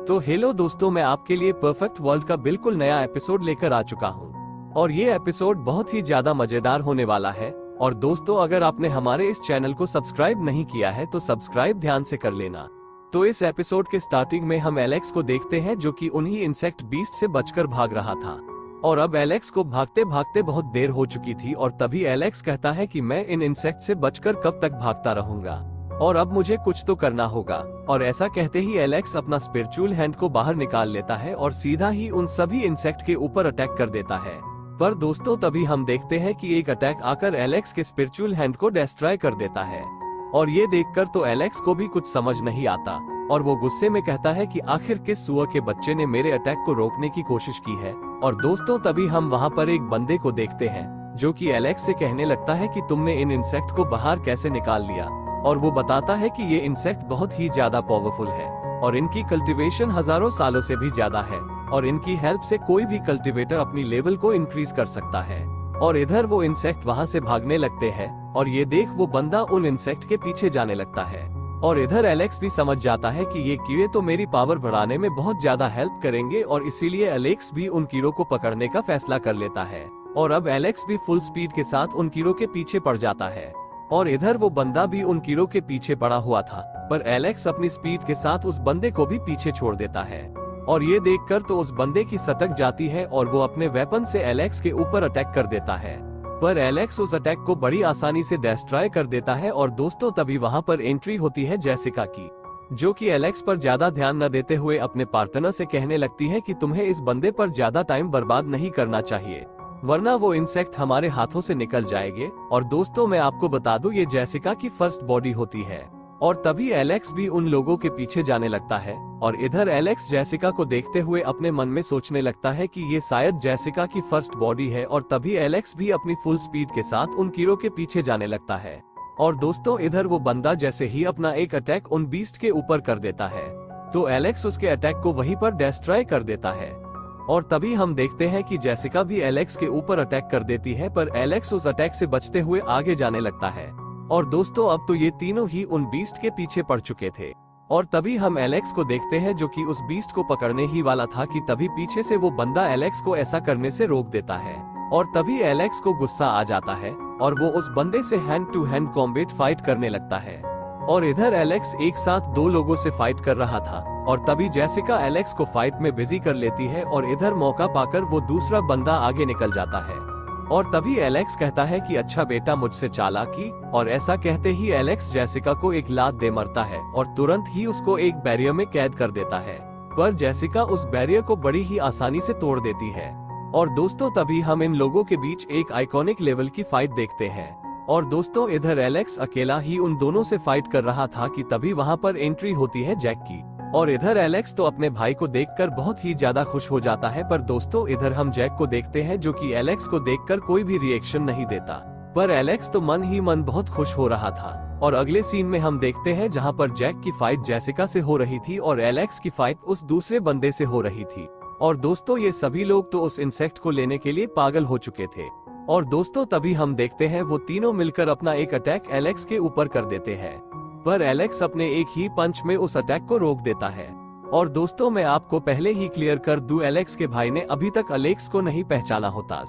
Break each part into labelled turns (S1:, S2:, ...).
S1: तो हेलो दोस्तों, मैं आपके लिए परफेक्ट वर्ल्ड का बिल्कुल नया एपिसोड लेकर आ चुका हूँ और ये एपिसोड बहुत ही ज्यादा मजेदार होने वाला है। और दोस्तों, अगर आपने हमारे इस चैनल को सब्सक्राइब नहीं किया है तो सब्सक्राइब ध्यान से कर लेना। तो इस एपिसोड के स्टार्टिंग में हम एलेक्स को देखते हैं जो कि उन्हीं इंसेक्ट बीस्ट से बचकर भाग रहा था। और अब एलेक्स को भागते भागते बहुत देर हो चुकी थी और तभी एलेक्स कहता है कि मैं इन इंसेक्ट से बचकर कब तक भागता रहूंगा और अब मुझे कुछ तो करना होगा। और ऐसा कहते ही एलेक्स अपना स्पिरिचुअल हैंड को बाहर निकाल लेता है और सीधा ही उन सभी इंसेक्ट के ऊपर अटैक कर देता है। पर दोस्तों, तभी हम देखते हैं कि एक अटैक आकर एलेक्स के स्पिरिचुअल हैंड को डिस्ट्रॉय कर देता है। और ये देखकर तो एलेक्स को भी कुछ समझ नहीं आता और वो गुस्से में कहता है कि आखिर किस सुअर के बच्चे ने मेरे अटैक को रोकने की कोशिश की है। और दोस्तों, तभी हम वहाँ पर एक बंदे को देखते हैं जो कि एलेक्स से कहने लगता है कि तुमने इन इंसेक्ट को बाहर कैसे निकाल लिया। और वो बताता है कि ये इंसेक्ट बहुत ही ज्यादा पावरफुल है और इनकी कल्टीवेशन हजारों सालों से भी ज्यादा है और इनकी हेल्प से कोई भी कल्टीवेटर अपनी लेवल को इंक्रीज कर सकता है। और इधर वो इंसेक्ट वहाँ से भागने लगते हैं और ये देख वो बंदा उन इंसेक्ट के पीछे जाने लगता है। और इधर एलेक्स भी समझ जाता है कि ये कीड़े तो मेरी पावर बढ़ाने में बहुत ज्यादा हेल्प करेंगे और इसीलिए एलेक्स भी उन कीड़ों को पकड़ने का फैसला कर लेता है। और अब एलेक्स भी फुल स्पीड के साथ उन कीड़ों के पीछे पड़ जाता है। और इधर वो बंदा भी उन कीड़ों के पीछे पड़ा हुआ था, पर एलेक्स अपनी स्पीड के साथ उस बंदे को भी पीछे छोड़ देता है। और ये देखकर तो उस बंदे की सटक जाती है और वो अपने वेपन से एलेक्स के ऊपर अटैक कर देता है। पर एलेक्स उस अटैक को बड़ी आसानी से डिस्ट्रॉय कर देता है। और दोस्तों, तभी वहाँ पर एंट्री होती है जेसिका की, जो कि एलेक्स पर ज्यादा ध्यान न देते हुए अपने पार्टनर से कहने लगती है कि तुम्हें इस बंदे पर ज्यादा टाइम बर्बाद नहीं करना चाहिए, वरना वो इंसेक्ट हमारे हाथों से निकल जाएंगे। और दोस्तों, मैं आपको बता दूं, ये जेसिका की फर्स्ट बॉडी होती है। और तभी एलेक्स भी उन लोगों के पीछे जाने लगता है। और इधर एलेक्स जेसिका को देखते हुए अपने मन में सोचने लगता है कि ये शायद जेसिका की फर्स्ट बॉडी है। और तभी एलेक्स भी अपनी फुल स्पीड के साथ उन कीड़ों के पीछे जाने लगता है। और दोस्तों, इधर वो बंदा जैसे ही अपना एक अटैक उन बीस्ट के ऊपर कर देता है तो एलेक्स उसके अटैक को वहीं पर डिस्ट्रॉय कर देता है। और तभी हम देखते हैं कि जेसिका भी एलेक्स के ऊपर अटैक कर देती है, पर एलेक्स उस अटैक से बचते हुए आगे जाने लगता है। और दोस्तों, अब तो ये तीनों ही उन बीस्ट के पीछे पड़ चुके थे। और तभी हम एलेक्स को देखते हैं जो कि उस बीस्ट को पकड़ने ही वाला था कि तभी पीछे से वो बंदा एलेक्स को ऐसा करने से रोक देता है। और तभी एलेक्स को गुस्सा आ जाता है और वो उस बंदे से hand to hand combat fight करने लगता है। और इधर एलेक्स एक साथ दो लोगों से फाइट कर रहा था और तभी जेसिका एलेक्स को फाइट में बिजी कर लेती है। और इधर मौका पाकर वो दूसरा बंदा आगे निकल जाता है। और तभी एलेक्स कहता है कि अच्छा बेटा, मुझसे चालाकी। और ऐसा कहते ही एलेक्स जेसिका को एक लात दे मरता है और तुरंत ही उसको एक बैरियर में कैद कर देता है। पर जेसिका उस बैरियर को बड़ी ही आसानी से तोड़ देती है। और दोस्तों, तभी हम इन लोगों के बीच एक आइकॉनिक लेवल की फाइट देखते हैं। और दोस्तों, इधर एलेक्स अकेला ही उन दोनों से फाइट कर रहा था कि तभी वहाँ पर एंट्री होती है जैक की। और इधर एलेक्स तो अपने भाई को देखकर बहुत ही ज्यादा खुश हो जाता है। पर दोस्तों, इधर हम जैक को देखते हैं जो कि एलेक्स को देखकर कोई भी रिएक्शन नहीं देता, पर एलेक्स तो मन ही मन बहुत खुश हो रहा था। और अगले सीन में हम देखते हैं जहाँ पर जैक की फाइट जेसिका से हो रही थी और एलेक्स की फाइट उस दूसरे बंदे से हो रही थी। और दोस्तों, ये सभी लोग तो उस इंसेक्ट को लेने के लिए पागल हो चुके थे। और दोस्तों, तभी हम देखते हैं वो तीनों मिलकर अपना एक अटैक एलेक्स के ऊपर कर देते हैं, पर एलेक्स अपने एक ही पंच में उस अटैक को रोक देता है। और दोस्तों, मैं आपको पहले ही क्लियर कर दूं, एलेक्स के भाई ने अभी तक एलेक्स को नहीं पहचाना होता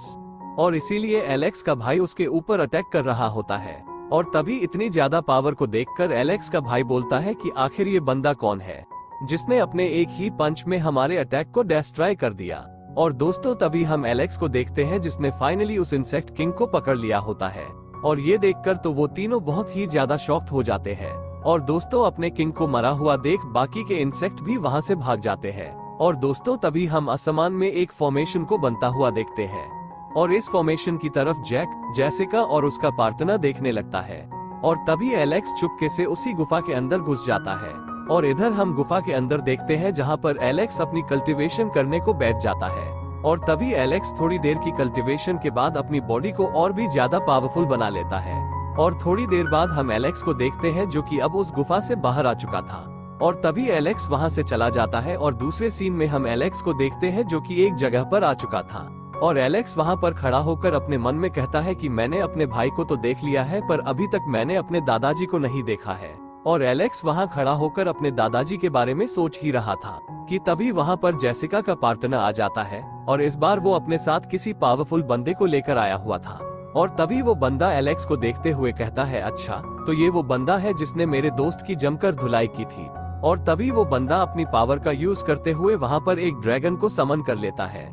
S1: और इसीलिए एलेक्स का भाई उसके ऊपर अटैक कर रहा होता है। और तभी इतनी ज्यादा पावर को देखकर एलेक्स का भाई बोलता है कि आखिर ये बंदा कौन है जिसने अपने एक ही पंच में हमारे अटैक को डिस्ट्रॉय कर दिया। और दोस्तों, तभी हम एलेक्स को देखते हैं जिसने फाइनली उस इंसेक्ट किंग को पकड़ लिया होता है। और ये देखकर तो वो तीनों बहुत ही ज्यादा शॉक्ड हो जाते हैं। और दोस्तों, अपने किंग को मरा हुआ देख बाकी के इंसेक्ट भी वहाँ से भाग जाते हैं। और दोस्तों, तभी हम आसमान में एक फॉर्मेशन को बनता हुआ देखते हैं और इस फॉर्मेशन की तरफ जैक, जेसिका और उसका पार्टनर देखने लगता है। और तभी एलेक्स चुपके से उसी गुफा के अंदर घुस जाता है। और इधर हम गुफा के अंदर देखते हैं जहाँ पर एलेक्स अपनी कल्टीवेशन करने को बैठ जाता है। और तभी एलेक्स थोड़ी देर की कल्टीवेशन के बाद अपनी बॉडी को और भी ज्यादा पावरफुल बना लेता है। और थोड़ी देर बाद हम एलेक्स को देखते हैं जो कि अब उस गुफा से बाहर आ चुका था। और तभी एलेक्स वहां से चला जाता है और दूसरे सीन में हम एलेक्स को देखते हैं जो कि एक जगह पर आ चुका था। और एलेक्स वहां पर खड़ा होकर अपने मन में कहता है कि मैंने अपने भाई को तो देख लिया है, पर अभी तक मैंने अपने दादाजी को नहीं देखा है। और एलेक्स वहाँ खड़ा होकर अपने दादाजी के बारे में सोच ही रहा था कि तभी वहाँ पर जेसिका का पार्टनर आ जाता है और इस बार वो अपने साथ किसी पावरफुल बंदे को लेकर आया हुआ था। और तभी वो बंदा एलेक्स को देखते हुए कहता है, अच्छा तो ये वो बंदा है जिसने मेरे दोस्त की जमकर धुलाई की थी। और तभी वो बंदा अपनी पावर का यूज करते हुए वहाँ पर एक ड्रैगन को समन कर लेता है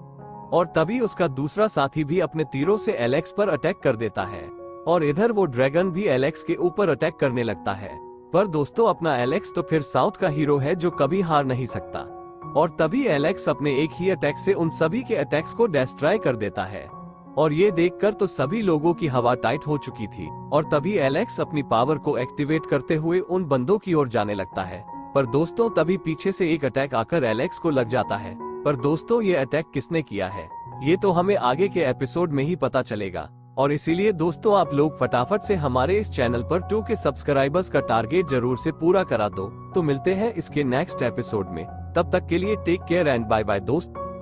S1: और तभी उसका दूसरा साथी भी अपने तीरों से एलेक्स पर अटैक कर देता है और इधर वो ड्रैगन भी एलेक्स के ऊपर अटैक करने लगता है। पर दोस्तों अपना एलेक्स तो फिर साउथ का हीरो है जो कभी हार नहीं सकता और तभी एलेक्स अपने एक ही अटैक से उन सभी के अटैक्स को डिस्ट्रॉय कर देता है। और ये देखकर तो सभी लोगों की हवा टाइट हो चुकी थी और तभी एलेक्स अपनी पावर को एक्टिवेट करते हुए उन बंदों की ओर जाने लगता है। पर दोस्तों तभी पीछे से एक अटैक आकर एलेक्स को लग जाता है। पर दोस्तों ये अटैक किसने किया है ये तो हमें आगे के एपिसोड में ही पता चलेगा। और इसीलिए दोस्तों आप लोग फटाफट से हमारे इस चैनल पर 2 के सब्सक्राइबर्स का टारगेट जरूर से पूरा करा दो। तो मिलते हैं इसके नेक्स्ट एपिसोड में, तब तक के लिए take care and bye bye दोस्त।